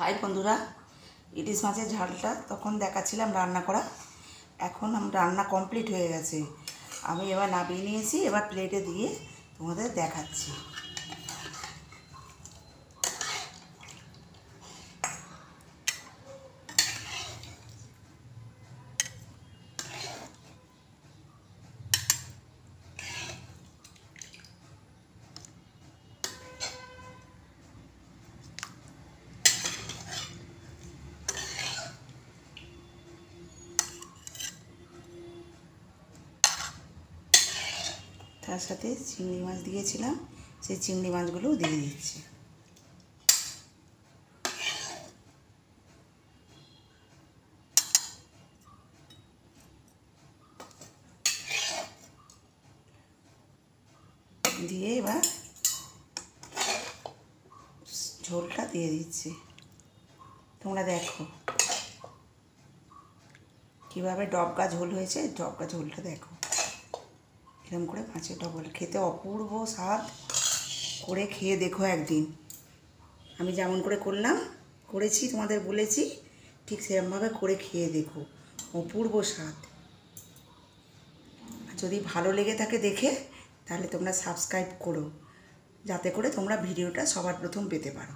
High বন্ধুরা, ইলিশ মাছের ঝালটা তখন দেখাচ্ছিলাম রান্না করা। এখন রান্না কমপ্লিট হয়ে গেছে। আমি এবার নামিয়ে নিয়েছি, এবার প্লেটে দিয়ে তোমাদের দেখাচ্ছি। তার সাথে চিংড়ি মাছ দিয়েছিলাম, সেই চিংড়ি মাছগুলোও দিয়ে দিচ্ছি। দিয়ে এবার ঝোলটা দিয়ে দিচ্ছি। তোমরা দেখো কীভাবে ডবকা ঝোল হয়েছে। ডবকা ঝোলটা দেখো, এরকম করে মাছের ডবল খেতে অপূর্ব স্বাদ। করে খেয়ে দেখো একদিন। আমি যেমন করে করেছি তোমাদের বলেছি, ঠিক সেরকমভাবে করে খেয়ে দেখো, অপূর্ব স্বাদ। যদি ভালো লেগে থাকে দেখে, তাহলে তোমরা সাবস্ক্রাইব করো, যাতে করে তোমরা ভিডিওটা সবার প্রথম পেতে পারো।